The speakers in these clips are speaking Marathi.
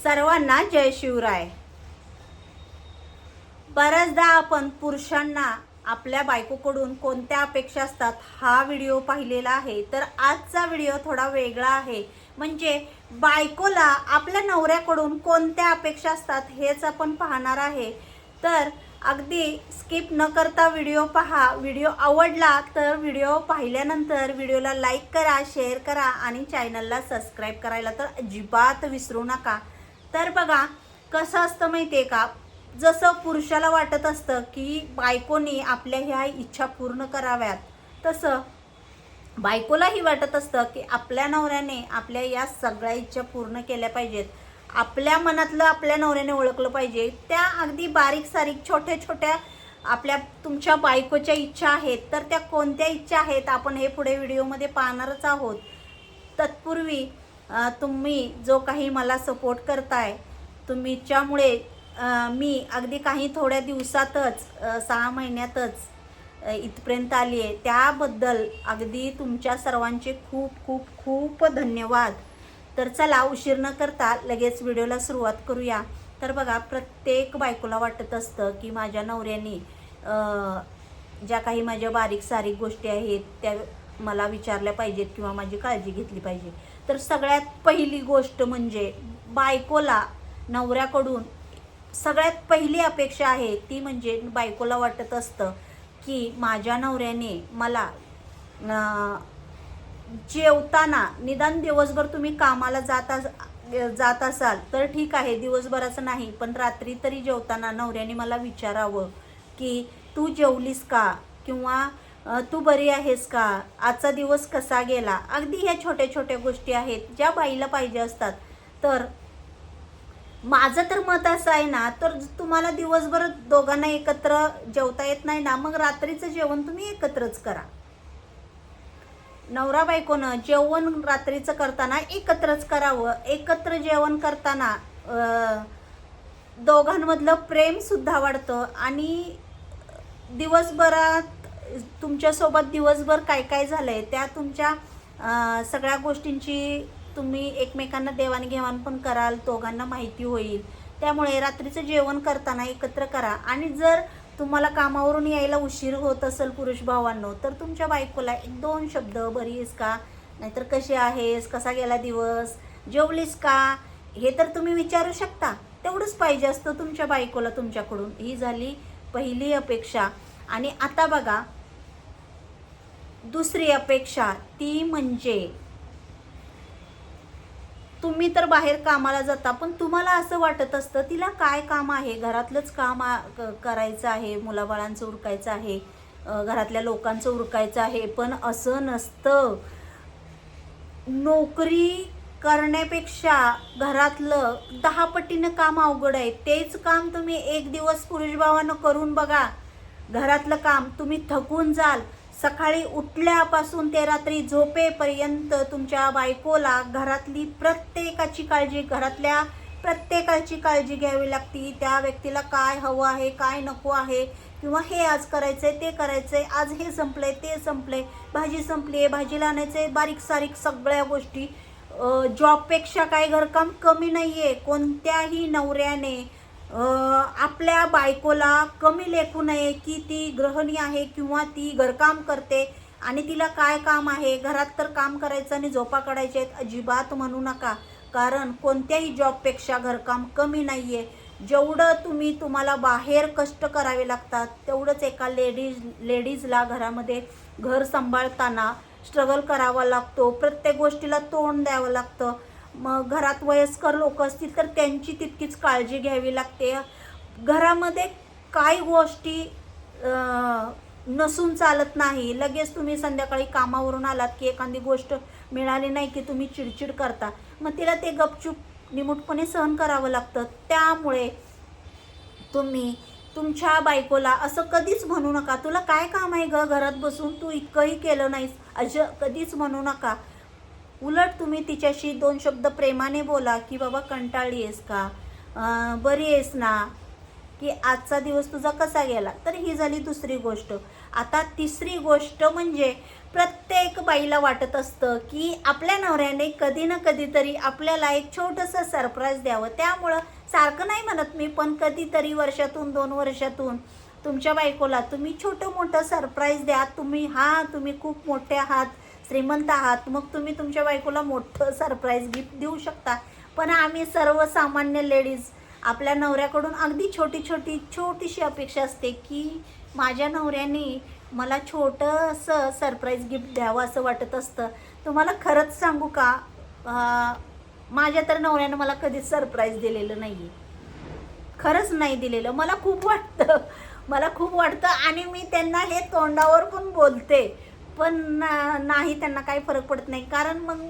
सर्वांना जय शिवराय। बऱ्याचदा आपण पुरुषांना आपल्या बायकोकडून कोणत्या अपेक्षा असतात हा व्हिडिओ पाहिलेला आहे। तर आजचा व्हिडिओ थोडा वेगळा आहे, म्हणजे बायकोला आपल्या नवऱ्याकडून कोणत्या अपेक्षा असतात हेच आपण पाहणार आहे। तर अगदी स्किप न करता व्हिडिओ पहा। व्हिडिओ आवडला तर व्हिडिओ पाहिल्यानंतर व्हिडिओला लाईक करा, शेअर करा आणि चॅनलला सबस्क्राईब करायला तर अजिबात विसरू नका। तर बघा कसं असतं माहिती आहे का, जसं पुरुषाला वाटत असतं की बायकोनी आपल्या ह्या इच्छा पूर्ण कराव्यात, तसं बायकोलाही वाटत असतं की आपल्या नवऱ्याने आपल्या या सगळ्या इच्छा पूर्ण केल्या पाहिजेत। आपल्या मनातलं आपल्या नवऱ्याने ओळखलं पाहिजे। त्या अगदी बारीक सारीक छोट्या छोट्या आपल्या तुमच्या बायकोच्या इच्छा आहेत, तर त्या कोणत्या इच्छा आहेत आपण हे पुढे व्हिडिओमध्ये पाहणारच आहोत। तत्पूर्वी तुम्ही जो काही मला सपोर्ट करताय, तुमच्यामुळे मी अगदी काही थोड्या दिवसातच 6 महिन्यातच इथपर्यंत आली आहे, त्याबद्दल अगदी तुमच्या सर्वांचे खूप खूप खूप धन्यवाद। तर चला उशीर न करता लगेच व्हिडिओला सुरुवात करूया। तर बघा प्रत्येक बायकोला वाटत असतं की माझ्या नवऱ्याने ज्या काही माझ्या बारीक सारीक गोष्टी आहेत त्या मला विचारल्या पाहिजेत किंवा माझी काळजी घेतली पाहिजे। तर सगळ्यात पहिली गोष्ट म्हणजे बायकोला नवऱ्याकडून सगळ्यात पहिली अपेक्षा आहे ती म्हणजे बायकोला वाटत असतं की माझ्या नवऱ्याने मला जेवताना, निदान दिवसभर तुम्ही कामाला जात असाल तर ठीक आहे, दिवसभराचं नाही पण रात्री तरी जेवताना नवऱ्याने मला विचारावं की तू जेवलीस का, किंवा तू बरी आहेस का, आजचा दिवस कसा गेला। अगदी ह्या छोट्या छोट्या गोष्टी आहेत ज्या बाईला पाहिजे असतात। तर माझं तर मत असं आहे ना, तर तुम्हाला दिवसभर दोघांना एकत्र जेवता येत नाही ना, मग रात्रीचं जेवण तुम्ही एकत्रच करा। नवरा बायकोनं जेवण रात्रीचं करताना एकत्रच करावं। एकत्र जेवण करताना दोघांमधलं प्रेम सुद्धा वाढतं आणि दिवसभरात तुमच्यासोबत दिवसभर काय काय झालंय त्या तुमच्या सगळ्या गोष्टींची तुम्ही एकमेकांना देवाणघेवाण पण कराल, दोघांना माहिती होईल। त्यामुळे रात्रीचं जेवण करताना एकत्र करा। आणि जर तुम्हाला कामावरून यायला उशीर होत असेल पुरुष भावांनो, तर तुमच्या बायकोला 1-2 शब्द बरी आहेस का, नाहीतर कशी आहेस, कसा गेला दिवस, जेवलीस का, हे तर तुम्ही विचारू शकता। तेवढंच पाहिजे असतं तुमच्या बायकोला तुमच्याकडून। ही झाली पहिली अपेक्षा। आणि आता बघा दुसरी अपेक्षा, ती म्हणजे तुम्ही तर बाहेर कामाला जाता, पण तुम्हाला असं वाटत असतं तिला काय काम आहे, घरातलंच काम करायचं आहे, मुलाबाळांचं उरकायचं आहे, घरातल्या लोकांचं उरकायचं आहे। पण असं नसतं। नोकरी करण्यापेक्षा घरातलं 10 पटीनं काम अवघड आहे। तेच काम तुम्ही एक दिवस पुरुष भावानं करून बघा। घरातलं काम तुम्ही थकून जाल। सकाळी उठल्यापासून ते रात्री झोपेपर्यंत तुमच्या बायकोला घरातली प्रत्येकाची काळजी, घरातल्या प्रत्येकाची काळजी घ्यावी लागती। त्या व्यक्तीला काय हवं आहे, काय नको आहे, किंवा हे आज करायचंय, ते करायचंय, आज हे संपलंय, ते संपलंय, भाजी संपली आहे, भाजीला आणायचंय, बारीक सारीक सगळ्या गोष्टी। जॉबपेक्षा काय घरकाम कमी नाही आहे। कोणत्याही नवऱ्याने आपल्या बायकोला कमी लेखू नये की ती गृहिणी आहे किंवा ती घरकाम करते आणि तिला काय काम आहे, घरात तर काम करायचं आणि झोपा काढायचे आहेत, अजिबात म्हणू नका। कारण कोणत्याही जॉबपेक्षा घरकाम कमी नाही आहे। जेवढं तुम्हाला बाहेर कष्ट करावे लागतात, तेवढंच एका लेडीजला घरामध्ये घर सांभाळताना स्ट्रगल करावा लागतो। प्रत्येक गोष्टीला तोंड द्यावं लागतं। मग घरात वयस्कर लोक असतील तर त्यांची तितकीच काळजी घ्यावी लागते। घरामध्ये काही गोष्टी नसून चालत नाही। लगेच तुम्ही संध्याकाळी कामावरून आलात की एखादी गोष्ट मिळाली नाही की तुम्ही चिडचिड करता, मग तिला ते गपचूप निमूटपणे सहन करावं लागतं। त्यामुळे तुम्ही तुमच्या बायकोला असं कधीच म्हणू नका तुला काय काम आहे ग घरात बसून, तू इतकंही केलं नाहीस, असं कधीच म्हणू नका। उलट तुम्ही तिच्याशी 2 शब्द प्रेमाने बोला की बाबा कंटाळली आहेस का, बरी आहेस ना, की आजचा दिवस तुझा कसा गेला। तर ही झाली दुसरी गोष्ट। आता तिसरी गोष्ट म्हणजे प्रत्येक बाईला वाटत असतं की आपल्या नवऱ्याने कधी ना कधीतरी आपल्याला एक छोटंसं सरप्राईज द्यावं. त्यामुळं सारखं नाही म्हणत मी, पण कधीतरी वर्षातून 2 वर्षातून तुमच्या बायकोला तुम्ही छोटं मोठं सरप्राईज द्या. तुम्ही खूप मोठे आहात, श्रीमंत आहात, मग तुम्ही तुमच्या बायकोला मोठं सरप्राईज गिफ्ट देऊ शकता. पण आम्ही सर्वसामान्य लेडीज आपल्या नवऱ्याकडून अगदी छोटीशी अपेक्षा असते की माझ्या नवऱ्याने मला छोटंसं सरप्राईज गिफ्ट द्यावं असं वाटत असतं. तुम्हाला खरंच सांगू का, माझ्या तर नवऱ्यानं मला कधीच सरप्राईज दिलेलं नाही आहे. खरंच नाही दिलेलं. मला खूप वाटतं आणि मी त्यांना हे तोंडावर पण बोलते, पण नाही, त्यांना काही फरक पडत नाही. कारण मग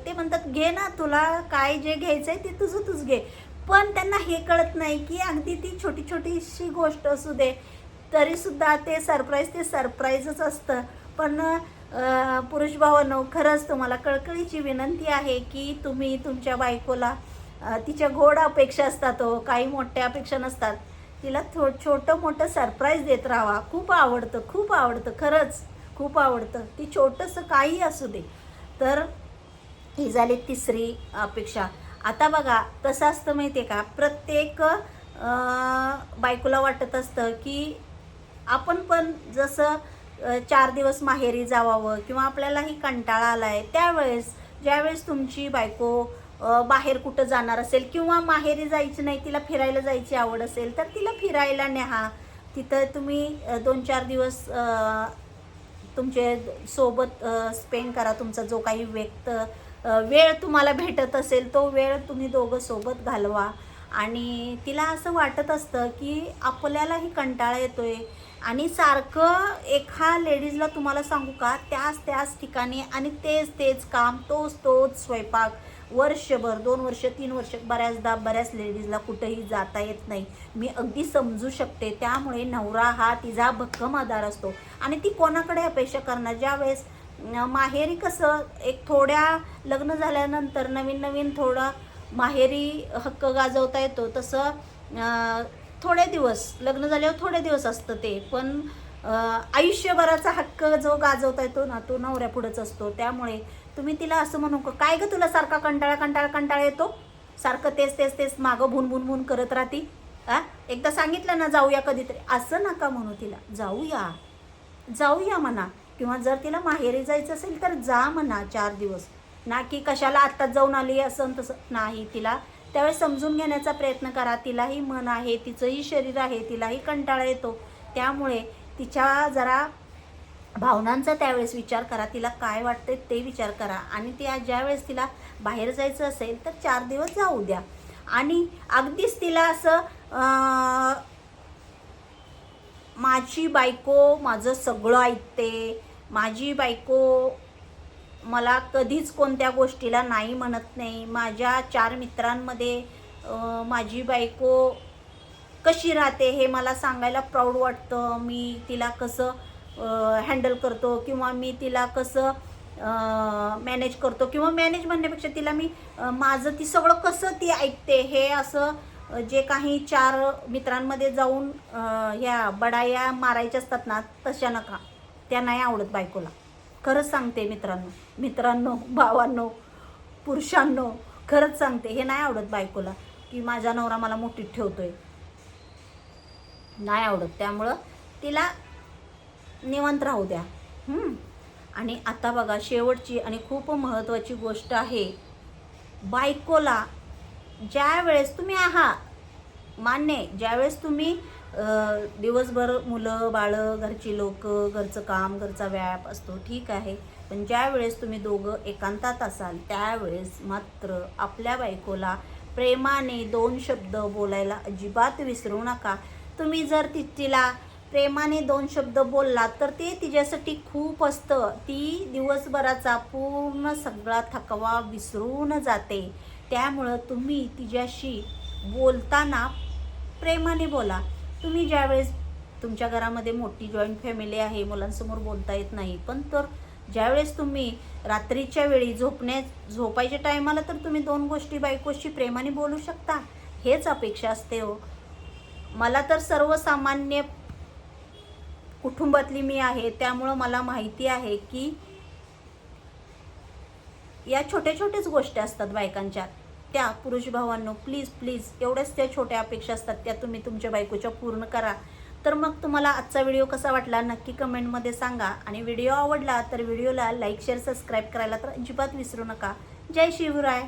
ते म्हणतात घे ना, तुला काय जे घ्यायचं आहे ते तूच घे. पण त्यांना हे कळत नाही की अगदी ती छोटीशी गोष्ट असू दे तरीसुद्धा ते सरप्राईजच असतं. पण पुरुष भावांनो, खरंच तुम्हाला कळकळीची विनंती आहे की तुम्ही तुमच्या बायकोला तिच्या गोड अपेक्षा असतात, काही मोठ्या अपेक्षा नसतात, तिला छोटं मोठं सरप्राईज देत राहावा. खूप आवडतं, खरंच खूप आवडतं. ती छोटंसं काही असू दे. तर ही झाली तिसरी अपेक्षा. आता बघा कसं असतं माहिती आहे का, प्रत्येक बायकोला वाटत असतं की आपण पण जसं 4 दिवस माहेरी जावावं किंवा आपल्यालाही कंटाळा आला आहे, ज्यावेळेस तुमची बायको बाहेर कुठं जाणार असेल किंवा माहेरी जायची नाही, तिला फिरायला जायची आवड असेल, तर तिला फिरायला न्या. तिथं तुम्ही 2-4 दिवस तुमचे सोबत स्पेंड करा. तुमचा जो काही वेळ तुम्हाला भेटत असेल तो वेळ तुम्ही दोघं सोबत घालवा. आणि तिला असं वाटत असतं की आपल्यालाही कंटाळा येतोय आणि सारखं एका लेडीजला तुम्हाला सांगू का, त्याच ठिकाणी आणि तेच काम, तोच स्वयंपाक, वर्षभर 2 वर्ष 3 वर्ष बऱ्याच लेडीजला कुठेही जाता येत नाही. मी अगदी समजू शकते. त्यामुळे नवरा हा तिचा भक्कम आधार असतो आणि ती कोणाकडे अपेक्षा करणार. ज्यावेळेस माहेरी कसं एक थोड्या लग्न झाल्यानंतर नवीन थोडा माहेरी हक्क गाजवता येतो, तसं थोडे दिवस लग्न झाल्यावर थोडे दिवस असतं ते, पण आयुष्यभराचा हक्क जो गाजवता येतो ना, तो नवऱ्या पुढंच असतो. त्यामुळे तुम्ही तिला असं म्हणू का, काय ग तुला सारखा कंटाळा येतो, सारखं तेच मागं भुन करत राहती. एकदा सांगितलं ना जाऊया कधीतरी, असं नका म्हणू तिला. जाऊया म्हणा, किंवा जर तिला माहेरी जायचं असेल तर जा म्हणा 4 दिवस. ना की कशाला आत्ताच जाऊन आली असं तसं नाही. तिला त्यावेळेस समजून घेण्याचा प्रयत्न करा. तिलाही मन आहे, तिचंही शरीर आहे, तिलाही कंटाळा येतो. त्यामुळे तिच्या जरा भावनांचा त्यावेळेस विचार करा. तिला काय वाटतंय ते विचार करा. आणि ज्यावेळेस तिला बाहेर जायचं असेल तर 4 दिवस जाऊ द्या. आणि अगदीच तिला असं माझी बायको माझं सगळं ऐकते, माझी बायको मला कधीच कोणत्या गोष्टीला नाही म्हणत नाही, माझ्या 4 मित्रांमध्ये माझी बायको कशी राहते हे मला सांगायला प्राऊड वाटतं. मी तिला कसं हँडल करतो किंवा मी तिला कसं मॅनेज करतो, किंवा मॅनेज म्हणण्यापेक्षा तिला मी माझं ती सगळं कसं ती ऐकते, हे असं जे काही 4 मित्रांमध्ये जाऊन ह्या बडाया मारायच्या असतात ना, तशा नका. त्या नाही आवडत बायकोला. खरंच सांगते मित्रांनो, भावांनो, पुरुषांनो, खरंच सांगते, हे नाही आवडत बायकोला की माझा नवरा मला मोठीत ठेवतोय. नाही आवडत. त्यामुळं तिला निवांत राहू द्या. आणि आता बघा शेवटची आणि खूप महत्त्वाची गोष्ट आहे. बायकोला ज्यावेळेस तुम्ही मान्य, ज्यावेळेस तुम्ही दिवसभर मुलं बाळं, घरची लोक, घरचं काम, घरचा व्याप असतो, ठीक आहे. पण ज्यावेळेस तुम्ही दोघं एकांतात असाल त्यावेळेस मात्र आपल्या बायकोला प्रेमाने 2 शब्द बोलायला अजिबात विसरू नका. तुम्ही जर तिला प्रेमाने 2 शब्द बोललात तर ते तिच्यासाठी खूप असतं. ती दिवसभराचा पूर्ण सगळा थकवा विसरून जाते. त्यामुळं तुम्ही तिच्याशी बोलताना प्रेमाने बोला. तुम्ही ज्यावेळेस तुमच्या घरामध्ये मोठी जॉईंट फॅमिली आहे, मुलांसमोर बोलता येत नाही, पण तर ज्यावेळेस तुम्ही रात्रीच्या वेळी झोपायच्या टायमाला तर तुम्ही 2 गोष्टी बायकोशी प्रेमाने बोलू शकता. हेच अपेक्षा असते हो. मला तर सर्वसामान्य कुटुंबातली मी आहे, त्यामुळं मला माहिती आहे की या छोट्या छोट्याच गोष्टी असतात बायकांच्या, त्या पुरुष भावांनो प्लीज प्लीज एवढ्याच त्या छोट्या अपेक्षा असतात, त्या तुम्ही तुमच्या बायकोच्या पूर्ण करा. तर मग तुम्हाला आजचा व्हिडिओ कसा वाटला नक्की कमेंटमध्ये सांगा. आणि व्हिडिओ आवडला तर व्हिडिओला लाईक शेअर सबस्क्राईब करायला तर अजिबात विसरू नका. जय शिवराय.